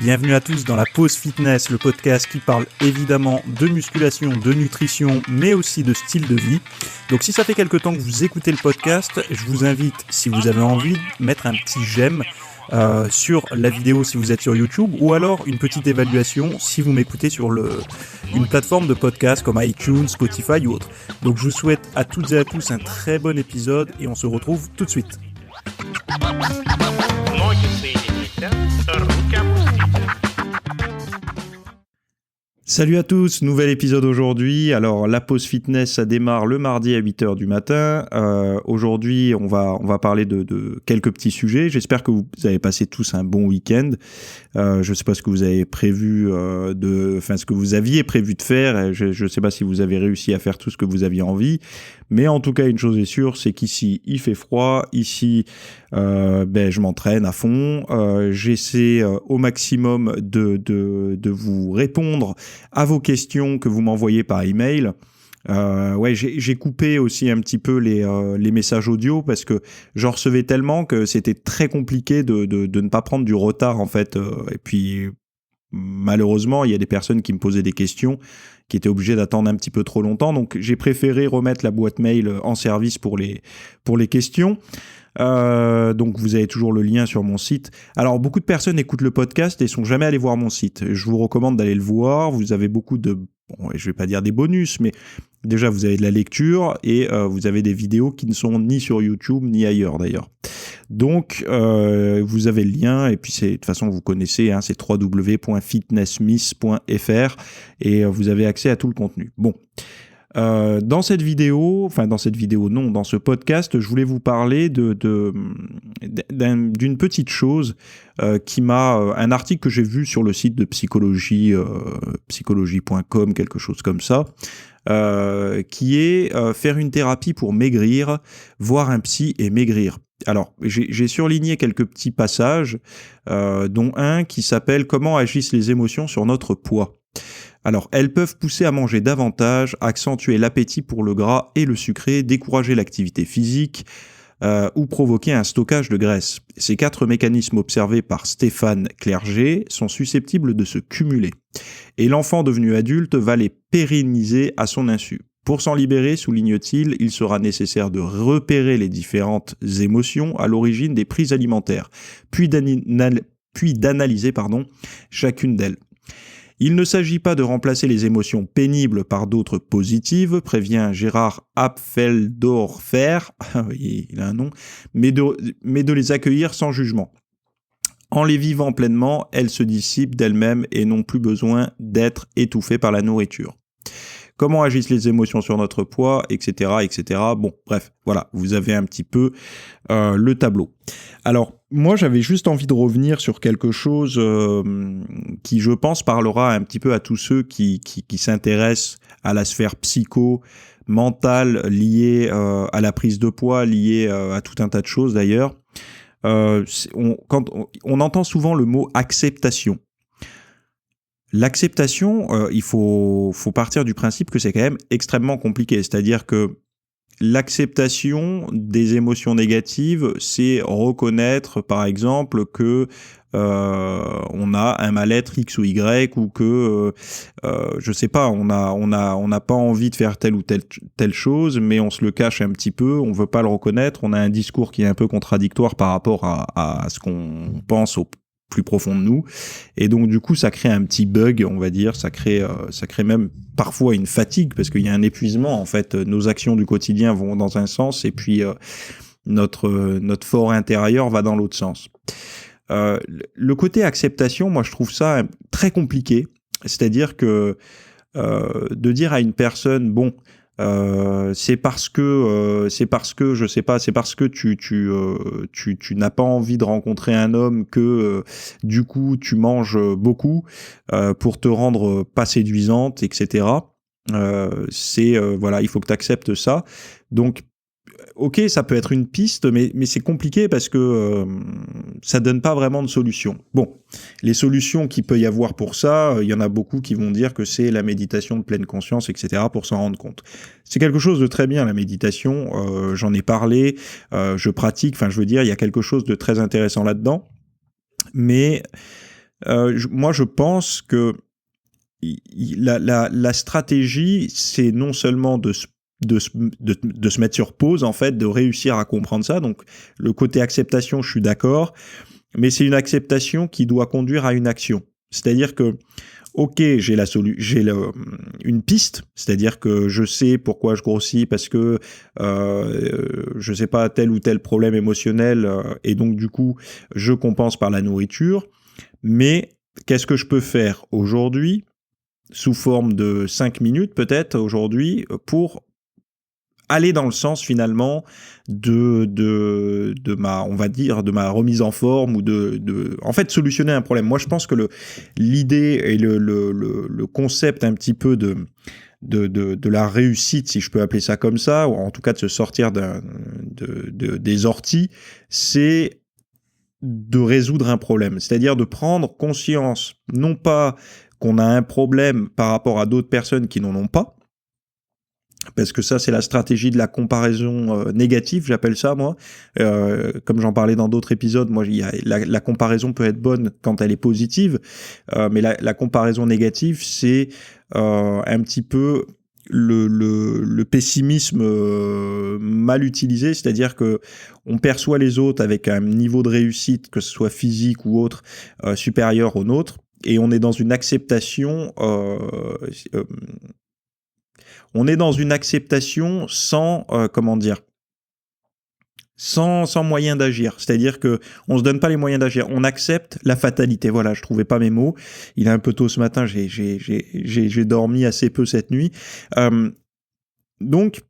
Bienvenue à tous dans la Pause Fitness, le podcast qui parle évidemment de musculation, de nutrition, mais aussi de style de vie. Donc si ça fait quelque temps que vous écoutez le podcast, je vous invite, si vous avez envie, de mettre un petit j'aime sur la vidéo si vous êtes sur YouTube, ou alors une petite évaluation si vous m'écoutez sur une plateforme de podcast comme iTunes, Spotify ou autre. Donc je vous souhaite à toutes et à tous un très bon épisode et on se retrouve tout de suite. Salut à tous, nouvel épisode aujourd'hui. Alors la pause fitness, ça démarre le mardi à 8h du matin. Aujourd'hui, on va parler de quelques petits sujets. J'espère que vous avez passé tous un bon week-end. Je ne sais pas ce que vous avez prévu ce que vous aviez prévu de faire. Je ne sais pas si vous avez réussi à faire tout ce que vous aviez envie. Mais en tout cas, une chose est sûre, c'est qu'ici, il fait froid. Ici, je m'entraîne à fond. J'essaie au maximum de vous répondre à vos questions que vous m'envoyez par email. J'ai coupé aussi un petit peu les messages audio parce que j'en recevais tellement que c'était très compliqué de ne pas prendre du retard en fait. Et puis malheureusement, il y a des personnes qui me posaient des questions qui étaient obligées d'attendre un petit peu trop longtemps. Donc j'ai préféré remettre la boîte mail en service pour les questions. Donc vous avez toujours le lien sur mon site. Alors beaucoup de personnes écoutent le podcast et sont jamais allées voir mon site. Je vous recommande d'aller le voir. Vous avez beaucoup de, je vais pas dire des bonus, mais déjà vous avez de la lecture et vous avez des vidéos qui ne sont ni sur YouTube ni ailleurs d'ailleurs. Donc vous avez le lien et puis de toute façon vous connaissez, c'est www.fitnessmiss.fr et vous avez accès à tout le contenu. Bon. Dans ce podcast, je voulais vous parler d'une petite chose un article que j'ai vu sur le site de psychologie, psychologie.com, quelque chose comme ça, qui est faire une thérapie pour maigrir, voir un psy et maigrir. Alors, j'ai surligné quelques petits passages, dont un qui s'appelle « Comment agissent les émotions sur notre poids ». Alors, elles peuvent pousser à manger davantage, accentuer l'appétit pour le gras et le sucré, décourager l'activité physique ou provoquer un stockage de graisse. Ces 4 mécanismes observés par Stéphane Clerget sont susceptibles de se cumuler. Et l'enfant devenu adulte va les pérenniser à son insu. Pour s'en libérer, souligne-t-il, il sera nécessaire de repérer les différentes émotions à l'origine des prises alimentaires, puis d'analyser chacune d'elles. Il ne s'agit pas de remplacer les émotions pénibles par d'autres positives, prévient Gérard Apfeldorfer, il a un nom, mais de les accueillir sans jugement. En les vivant pleinement, elles se dissipent d'elles-mêmes et n'ont plus besoin d'être étouffées par la nourriture. Comment agissent les émotions sur notre poids, etc., etc. Bon, bref, voilà, vous avez un petit peu le tableau. Alors, moi, j'avais juste envie de revenir sur quelque chose qui, je pense, parlera un petit peu à tous ceux qui s'intéressent à la sphère mentale liée à la prise de poids, liée à tout un tas de choses d'ailleurs. Quand on entend souvent le mot acceptation. L'acceptation, il faut partir du principe que c'est quand même extrêmement compliqué. C'est-à-dire que l'acceptation des émotions négatives, c'est reconnaître, par exemple, que on a un mal-être X ou Y, ou que je sais pas, on n'a pas envie de faire telle ou telle chose, mais on se le cache un petit peu, on veut pas le reconnaître, on a un discours qui est un peu contradictoire par rapport à ce qu'on pense au plus profond de nous, et donc du coup ça crée un petit bug, on va dire, ça crée même parfois une fatigue, parce qu'il y a un épuisement en fait. Nos actions du quotidien vont dans un sens et puis notre fort intérieur va dans l'autre sens. Le côté acceptation, moi je trouve ça très compliqué, c'est-à-dire que de dire à une personne, bon, c'est parce que je sais pas, c'est parce que tu n'as pas envie de rencontrer un homme que du coup tu manges beaucoup pour te rendre pas séduisante, etc. Voilà, il faut que tu acceptes ça. Donc ok, ça peut être une piste, mais c'est compliqué parce que ça donne pas vraiment de solution. Bon, les solutions qu'il peut y avoir pour ça, il y en a beaucoup qui vont dire que c'est la méditation de pleine conscience, etc., pour s'en rendre compte. C'est quelque chose de très bien, la méditation, j'en ai parlé, je pratique, il y a quelque chose de très intéressant là-dedans, mais Moi, je pense que la stratégie, c'est non seulement de se mettre sur pause, en fait, de réussir à comprendre ça. Donc, le côté acceptation, je suis d'accord, mais c'est une acceptation qui doit conduire à une action. C'est-à-dire que, ok, j'ai une piste, c'est-à-dire que je sais pourquoi je grossis parce que je sais pas tel ou tel problème émotionnel et donc du coup je compense par la nourriture. Mais qu'est-ce que je peux faire aujourd'hui sous forme de 5 minutes peut-être aujourd'hui pour aller dans le sens finalement de ma, on va dire, de ma remise en forme ou en fait, solutionner un problème. Moi, je pense que l'idée et le concept un petit peu de la réussite, si je peux appeler ça comme ça, ou en tout cas de se sortir des orties, c'est de résoudre un problème. C'est-à-dire de prendre conscience, non pas qu'on a un problème par rapport à d'autres personnes qui n'en ont pas, parce que ça, c'est la stratégie de la comparaison négative, j'appelle ça, moi. Comme j'en parlais dans d'autres épisodes, moi, la comparaison peut être bonne quand elle est positive, mais la comparaison négative, c'est un petit peu le pessimisme mal utilisé, c'est-à-dire que on perçoit les autres avec un niveau de réussite, que ce soit physique ou autre, supérieur au nôtre, et on est dans une acceptation on est dans une acceptation sans, comment dire, sans moyen d'agir. C'est-à-dire que on se donne pas les moyens d'agir. On accepte la fatalité. Voilà, je trouvais pas mes mots. Il est un peu tôt ce matin. J'ai dormi assez peu cette nuit. Donc,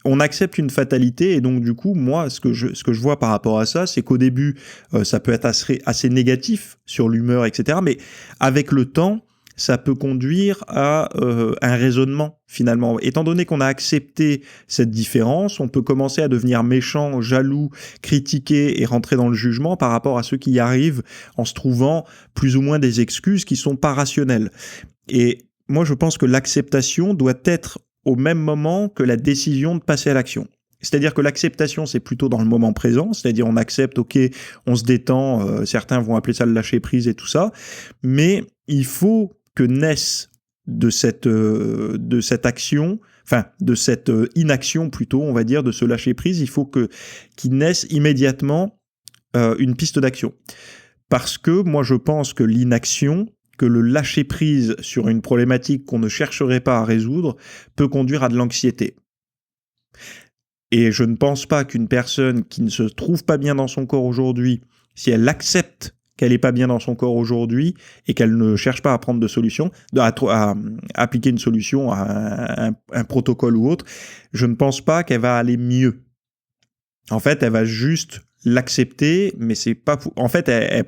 on accepte une fatalité et donc du coup, moi, ce que je vois par rapport à ça, c'est qu'au début, ça peut être assez négatif sur l'humeur, etc. Mais avec le temps, ça peut conduire à un raisonnement finalement. Étant donné qu'on a accepté cette différence, on peut commencer à devenir méchant, jaloux, critiquer et rentrer dans le jugement par rapport à ceux qui y arrivent en se trouvant plus ou moins des excuses qui sont pas rationnelles. Et moi, je pense que l'acceptation doit être au même moment que la décision de passer à l'action. C'est-à-dire que l'acceptation, c'est plutôt dans le moment présent, c'est-à-dire on accepte, ok, on se détend, certains vont appeler ça le lâcher-prise et tout ça, mais il faut que naisse de cette action, enfin de cette inaction plutôt, on va dire, de ce lâcher-prise, il faut qu'il naisse immédiatement une piste d'action. Parce que moi je pense que l'inaction, que le lâcher-prise sur une problématique qu'on ne chercherait pas à résoudre peut conduire à de l'anxiété. Et je ne pense pas qu'une personne qui ne se trouve pas bien dans son corps aujourd'hui, si elle accepte qu'elle n'est pas bien dans son corps aujourd'hui et qu'elle ne cherche pas à prendre de solution, à appliquer une solution, à un protocole ou autre, je ne pense pas qu'elle va aller mieux. En fait, elle va juste l'accepter, mais c'est pas. En fait, elle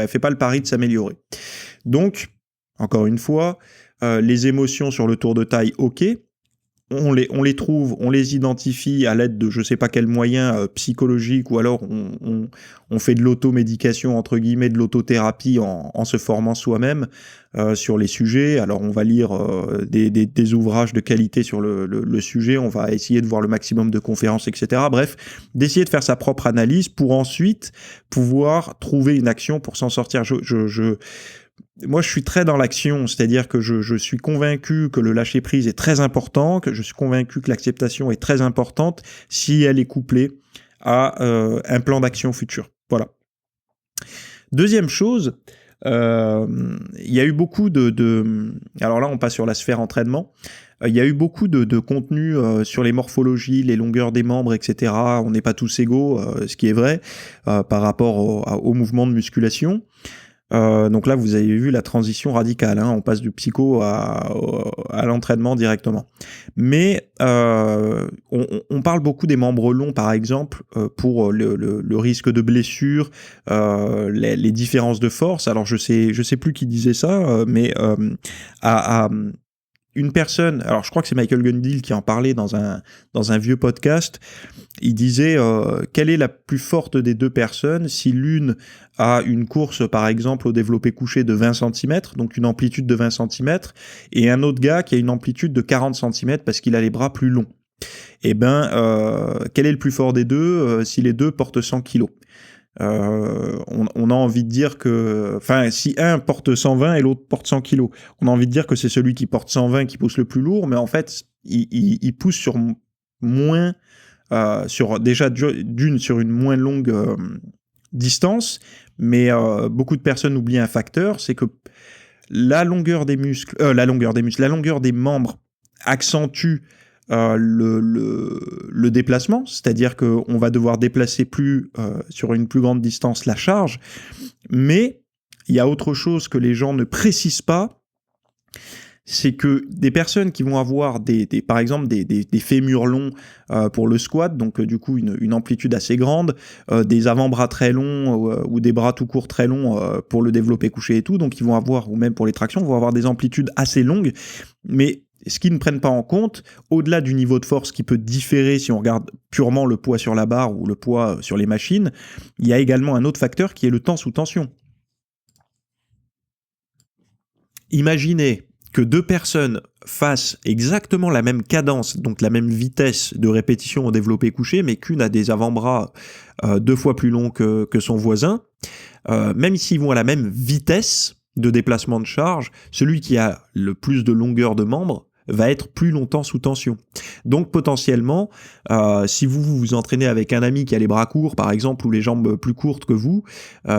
fait pas le pari de s'améliorer. Donc, encore une fois, les émotions sur le tour de taille, ok. On les trouve, on les identifie à l'aide de je sais pas quel moyen psychologique ou alors on fait de l'automédication, entre guillemets, de l'autothérapie en se formant soi-même sur les sujets. Alors on va lire des ouvrages de qualité sur le sujet, on va essayer de voir le maximum de conférences, etc. Bref, d'essayer de faire sa propre analyse pour ensuite pouvoir trouver une action pour s'en sortir. Moi, je suis très dans l'action, c'est-à-dire que je suis convaincu que le lâcher-prise est très important, que je suis convaincu que l'acceptation est très importante si elle est couplée à un plan d'action futur. Voilà. Deuxième chose, il y a eu beaucoup alors là, on passe sur la sphère entraînement. Il y a eu beaucoup de contenu sur les morphologies, les longueurs des membres, etc. On n'est pas tous égaux, ce qui est vrai, par rapport au mouvement de musculation. Donc là, vous avez vu la transition radicale, hein, on passe du psycho à l'entraînement directement. Mais on parle beaucoup des membres longs, par exemple, pour le risque de blessure, les différences de force. Alors je sais plus qui disait ça, mais une personne, alors je crois que c'est Michael Gundil qui en parlait dans un vieux podcast, il disait quelle est la plus forte des deux personnes si l'une a une course par exemple au développé couché de 20 cm, donc une amplitude de 20 cm, et un autre gars qui a une amplitude de 40 cm parce qu'il a les bras plus longs. Eh ben, quel est le plus fort des deux si les deux portent 100 kg ? on a envie de dire que, enfin, si un porte 120 et l'autre porte 100 kilos, on a envie de dire que c'est celui qui porte 120 qui pousse le plus lourd, mais en fait, il pousse sur moins, déjà sur une moins longue distance, mais beaucoup de personnes oublient un facteur, c'est que la longueur des membres accentue le déplacement, c'est-à-dire qu'on va devoir déplacer sur une plus grande distance la charge, mais il y a autre chose que les gens ne précisent pas, c'est que des personnes qui vont avoir par exemple des fémurs longs pour le squat, donc du coup une amplitude assez grande, des avant-bras très longs ou des bras tout courts très longs pour le développé couché et tout, donc ils vont avoir, ou même pour les tractions, vont avoir des amplitudes assez longues, mais ce qu'ils ne prennent pas en compte, au-delà du niveau de force qui peut différer si on regarde purement le poids sur la barre ou le poids sur les machines, il y a également un autre facteur qui est le temps sous tension. Imaginez que deux personnes fassent exactement la même cadence, donc la même vitesse de répétition au développé couché, mais qu'une a des avant-bras 2 fois plus longs que son voisin, même s'ils vont à la même vitesse de déplacement de charge, celui qui a le plus de longueur de membres va être plus longtemps sous tension. Donc potentiellement, si vous vous entraînez avec un ami qui a les bras courts, par exemple, ou les jambes plus courtes que vous,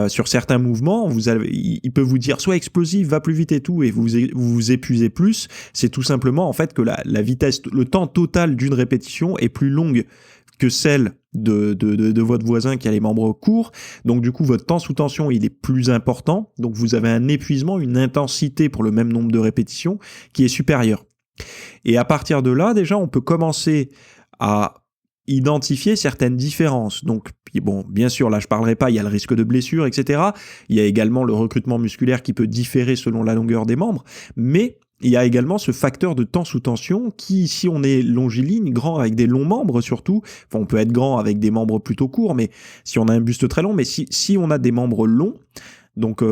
sur certains mouvements, il peut vous dire soit explosif, va plus vite et tout, et vous vous épuisez plus. C'est tout simplement en fait que la vitesse, le temps total d'une répétition est plus longue que celle de votre voisin qui a les membres courts. Donc du coup, votre temps sous tension, il est plus important. Donc vous avez un épuisement, une intensité pour le même nombre de répétitions qui est supérieure. Et à partir de là, déjà, on peut commencer à identifier certaines différences. Donc, bon, bien sûr, là, je parlerai pas, il y a le risque de blessure, etc. Il y a également le recrutement musculaire qui peut différer selon la longueur des membres, mais il y a également ce facteur de temps sous tension qui, si on est longiligne, grand avec des longs membres surtout, enfin, on peut être grand avec des membres plutôt courts, mais si on a un buste très long, mais si on a des membres longs, donc,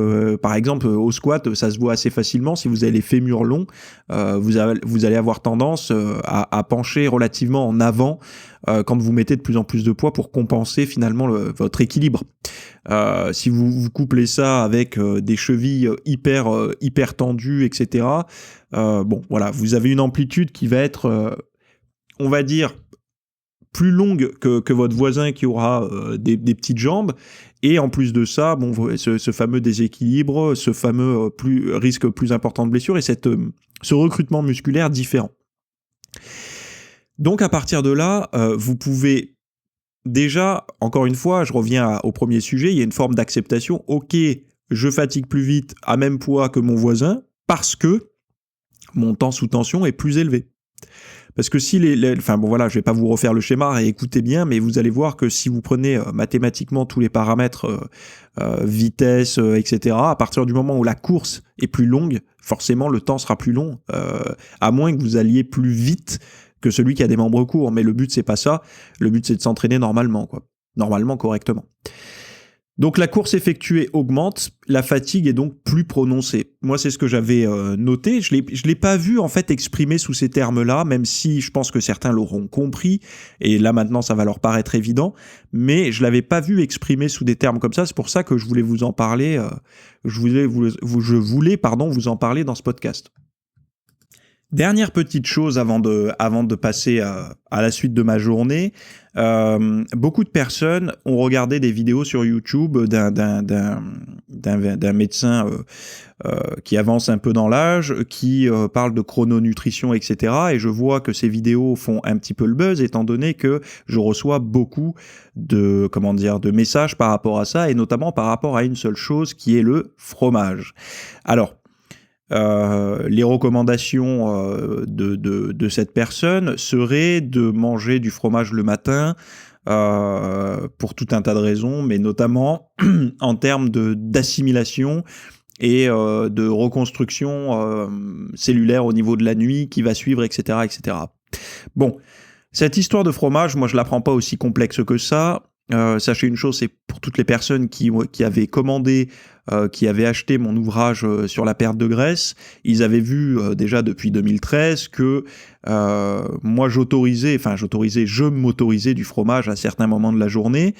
par exemple, au squat, ça se voit assez facilement. Si vous avez les fémurs longs, vous allez avoir tendance à pencher relativement en avant quand vous mettez de plus en plus de poids pour compenser finalement votre équilibre. Si vous couplez ça avec des chevilles hyper tendues, etc., bon, voilà, vous avez une amplitude qui va être, on va dire, plus longue que votre voisin qui aura des petites jambes. Et en plus de ça, bon, ce fameux déséquilibre, ce fameux risque plus important de blessure et ce recrutement musculaire différent. Donc à partir de là, vous pouvez déjà, encore une fois, je reviens au premier sujet, il y a une forme d'acceptation. Ok, je fatigue plus vite à même poids que mon voisin parce que mon temps sous tension est plus élevé. Parce que si enfin bon voilà, je vais pas vous refaire le schéma et écoutez bien, mais vous allez voir que si vous prenez mathématiquement tous les paramètres, vitesse, etc., à partir du moment où la course est plus longue, forcément le temps sera plus long, à moins que vous alliez plus vite que celui qui a des membres courts. Mais le but c'est pas ça, le but c'est de s'entraîner normalement, correctement. Donc la course effectuée augmente, la fatigue est donc plus prononcée. Moi, c'est ce que j'avais noté. Je l'ai pas vu en fait exprimé sous ces termes-là, même si je pense que certains l'auront compris. Et là maintenant, ça va leur paraître évident. Mais je l'avais pas vu exprimé sous des termes comme ça. C'est pour ça que je voulais vous en parler. Je voulais vous en parler dans ce podcast. Dernière petite chose avant de passer à la suite de ma journée, beaucoup de personnes ont regardé des vidéos sur YouTube d'un médecin qui avance un peu dans l'âge, qui parle de chrononutrition, etc. Et je vois que ces vidéos font un petit peu le buzz, étant donné que je reçois beaucoup de messages par rapport à ça, et notamment par rapport à une seule chose qui est le fromage. Alors, les recommandations de cette personne seraient de manger du fromage le matin pour tout un tas de raisons, mais notamment en termes d'assimilation et de reconstruction cellulaire au niveau de la nuit qui va suivre, etc., etc. Bon, cette histoire de fromage, moi je la prends pas aussi complexe que ça. sachez une chose, c'est pour toutes les personnes qui avaient commandé, qui avaient acheté mon ouvrage sur la perte de graisse, ils avaient vu déjà depuis 2013 que moi je m'autorisais du fromage à certains moments de la journée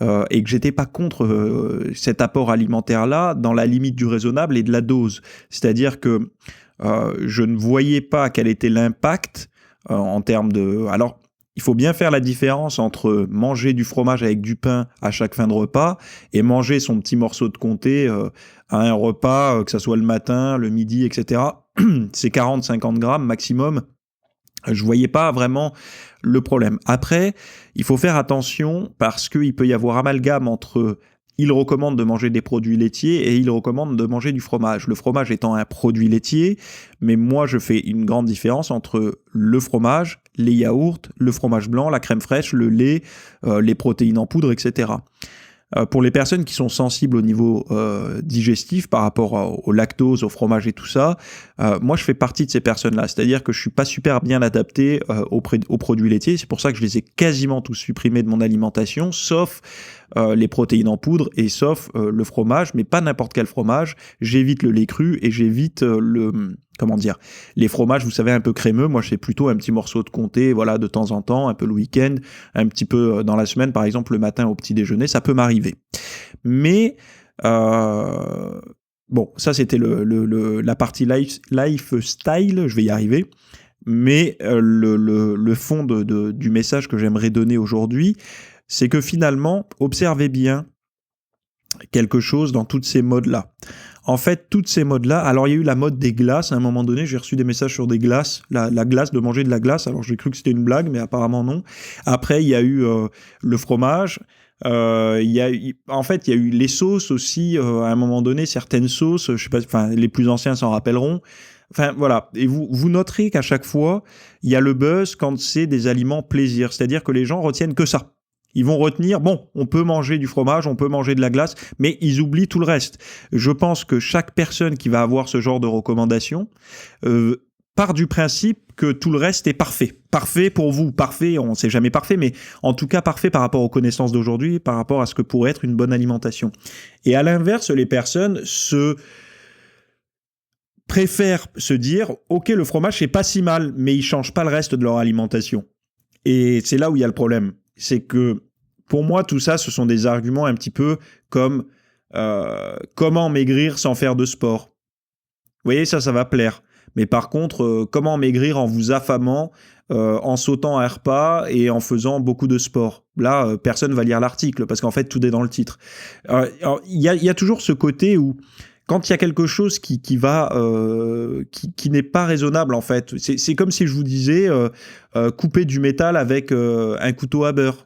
et que j'étais pas contre cet apport alimentaire-là dans la limite du raisonnable et de la dose. C'est-à-dire que je ne voyais pas quel était l'impact en termes de... Alors, il faut bien faire la différence entre manger du fromage avec du pain à chaque fin de repas et manger son petit morceau de comté à un repas, que ce soit le matin, le midi, etc. C'est 40-50 grammes maximum. Je voyais pas vraiment le problème. Après, il faut faire attention parce qu'il peut y avoir amalgame entre il recommande de manger des produits laitiers et il recommande de manger du fromage. Le fromage étant un produit laitier, mais moi je fais une grande différence entre le fromage, les yaourts, le fromage blanc, la crème fraîche, le lait, les protéines en poudre, etc. Pour les personnes qui sont sensibles au niveau digestif par rapport au lactose, au fromage et tout ça, moi je fais partie de ces personnes-là. C'est-à-dire que je suis pas super bien adapté aux produits laitiers. C'est pour ça que je les ai quasiment tous supprimés de mon alimentation, sauf les protéines en poudre et sauf le fromage, mais pas n'importe quel fromage. J'évite le lait cru et j'évite les fromages, vous savez, un peu crémeux. Moi, je fais plutôt un petit morceau de comté, voilà, de temps en temps, un peu le week-end, un petit peu dans la semaine, par exemple, le matin au petit déjeuner, ça peut m'arriver. Mais, bon, ça, c'était la partie lifestyle, je vais y arriver. Mais le fond du message que j'aimerais donner aujourd'hui, c'est que finalement, observez bien quelque chose dans toutes ces modes-là. En fait, toutes ces modes-là, alors il y a eu la mode des glaces, à un moment donné, j'ai reçu des messages sur des glaces, la glace, de manger de la glace, alors j'ai cru que c'était une blague, mais apparemment non. Après, il y a eu le fromage, en fait, il y a eu les sauces aussi, à un moment donné, certaines sauces, je sais pas, enfin, les plus anciens s'en rappelleront. Enfin, voilà. Et vous noterez qu'à chaque fois, il y a le buzz quand c'est des aliments plaisir, c'est-à-dire que les gens retiennent que ça. Ils vont retenir, bon, on peut manger du fromage, on peut manger de la glace, mais ils oublient tout le reste. Je pense que chaque personne qui va avoir ce genre de recommandations part du principe que tout le reste est parfait. Parfait pour vous, parfait, on ne sait jamais parfait, mais en tout cas parfait par rapport aux connaissances d'aujourd'hui, par rapport à ce que pourrait être une bonne alimentation. Et à l'inverse, les personnes préfèrent se dire, ok, le fromage, c'est pas si mal, mais ils changent pas le reste de leur alimentation. Et c'est là où il y a le problème. C'est que, pour moi, tout ça, ce sont des arguments un petit peu comme comment maigrir sans faire de sport. Vous voyez, ça va plaire. Mais par contre, comment maigrir en vous affamant, en sautant un repas et en faisant beaucoup de sport. Là, personne ne va lire l'article parce qu'en fait, tout est dans le titre. Il y a toujours ce côté où quand il y a quelque chose qui n'est pas raisonnable, en fait, c'est comme si je vous disais couper du métal avec un couteau à beurre.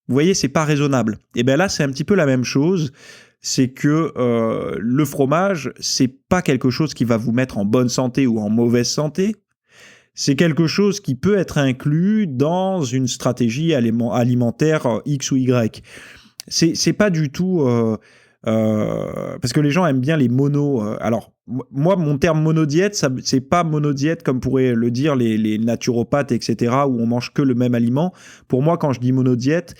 Vous voyez, c'est pas raisonnable. Et bien là, c'est un petit peu la même chose. C'est que le fromage, c'est pas quelque chose qui va vous mettre en bonne santé ou en mauvaise santé. C'est quelque chose qui peut être inclus dans une stratégie alimentaire X ou Y. C'est pas du tout... parce que les gens aiment bien les monos. Alors, moi, mon terme monodiète, c'est pas monodiète comme pourraient le dire les naturopathes, etc., où on mange que le même aliment. Pour moi, quand je dis monodiète,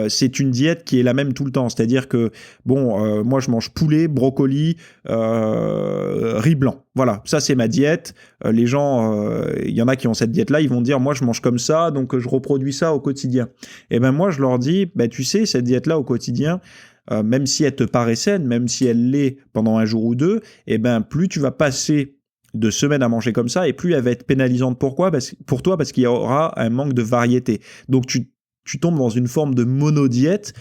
c'est une diète qui est la même tout le temps. C'est-à-dire que, bon, moi, je mange poulet, brocoli, riz blanc. Voilà, ça, c'est ma diète. Les gens, il y en a qui ont cette diète-là, ils vont dire, moi, je mange comme ça, donc je reproduis ça au quotidien. Et ben moi, je leur dis, tu sais, cette diète-là au quotidien, même si elle te paraît saine, même si elle l'est pendant un jour ou deux, plus tu vas passer de semaines à manger comme ça, et plus elle va être pénalisante. Pourquoi ? Pour toi, parce qu'il y aura un manque de variété. Donc tu tombes dans une forme de monodiète,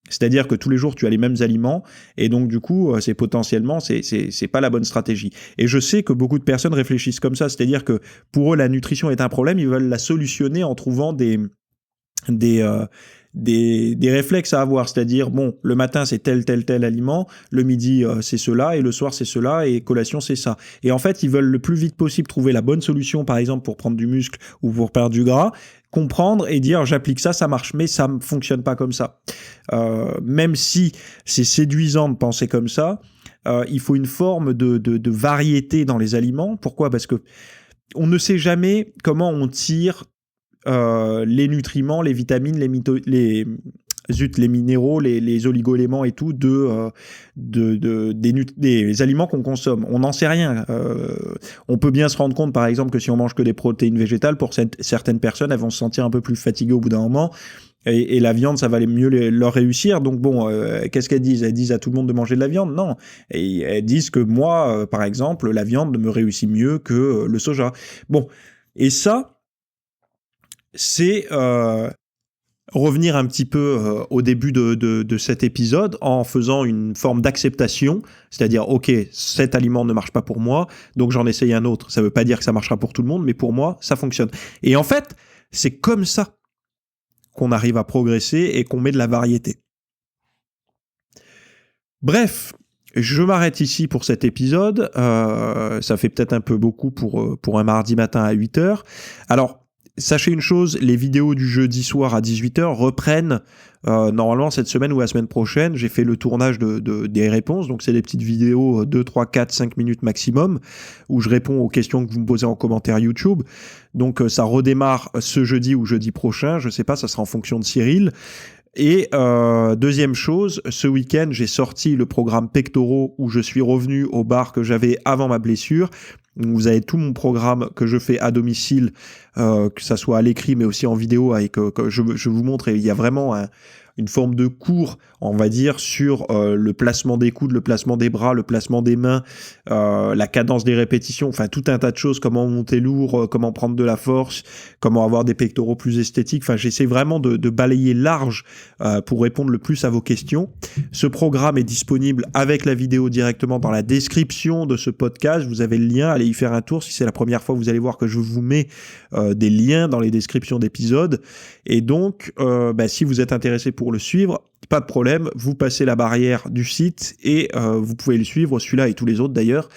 c'est-à-dire que tous les jours tu as les mêmes aliments, et donc du coup c'est potentiellement c'est pas la bonne stratégie. Et je sais que beaucoup de personnes réfléchissent comme ça, c'est-à-dire que pour eux la nutrition est un problème, ils veulent la solutionner en trouvant des réflexes à avoir, c'est-à-dire bon, le matin c'est tel aliment, le midi c'est cela, et le soir c'est cela, et collation c'est ça. Et en fait, ils veulent le plus vite possible trouver la bonne solution, par exemple pour prendre du muscle ou pour perdre du gras, comprendre et dire j'applique ça, ça marche, mais ça ne fonctionne pas comme ça. Même si c'est séduisant de penser comme ça, il faut une forme de variété dans les aliments. Pourquoi ? Parce que on ne sait jamais comment on tire les nutriments, les vitamines, les minéraux, les oligo-éléments et tout des aliments qu'on consomme. On n'en sait rien. On peut bien se rendre compte, par exemple, que si on mange que des protéines végétales, pour certaines personnes, elles vont se sentir un peu plus fatiguées au bout d'un moment. Et la viande, ça va mieux leur réussir. Donc bon, qu'est-ce qu'elles disent? Elles disent à tout le monde de manger de la viande? Non. Et elles disent que moi, par exemple, la viande me réussit mieux que le soja. Bon. Et ça, c'est revenir un petit peu au début de cet épisode en faisant une forme d'acceptation, c'est-à-dire, ok, cet aliment ne marche pas pour moi, donc j'en essaye un autre. Ça ne veut pas dire que ça marchera pour tout le monde, mais pour moi, ça fonctionne. Et en fait, c'est comme ça qu'on arrive à progresser et qu'on met de la variété. Bref, je m'arrête ici pour cet épisode. Ça fait peut-être un peu beaucoup pour un mardi matin à 8h. Alors, sachez une chose, les vidéos du jeudi soir à 18h reprennent normalement cette semaine ou la semaine prochaine. J'ai fait le tournage des réponses, donc c'est des petites vidéos 2, 3, 4, 5 minutes maximum, où je réponds aux questions que vous me posez en commentaire YouTube. Donc ça redémarre ce jeudi ou jeudi prochain, je sais pas, ça sera en fonction de Cyril. Et deuxième chose, ce week-end, j'ai sorti le programme Pectoraux où je suis revenu au bar que j'avais avant ma blessure. Vous avez tout mon programme que je fais à domicile, que ça soit à l'écrit mais aussi en vidéo, avec que je vous montre. Et il y a vraiment une forme de cours, on va dire, sur le placement des coudes, le placement des bras, le placement des mains, la cadence des répétitions, enfin tout un tas de choses, comment monter lourd, comment prendre de la force, comment avoir des pectoraux plus esthétiques. Enfin, j'essaie vraiment de balayer large pour répondre le plus à vos questions. Ce programme est disponible avec la vidéo directement dans la description de ce podcast. Vous avez le lien, allez y faire un tour. Si c'est la première fois, vous allez voir que je vous mets des liens dans les descriptions d'épisodes. Et donc, si vous êtes intéressé pour le suivre, pas de problème, vous passez la barrière du site et vous pouvez le suivre, celui-là et tous les autres d'ailleurs.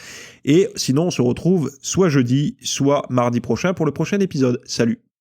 Et sinon, on se retrouve soit jeudi, soit mardi prochain pour le prochain épisode. Salut!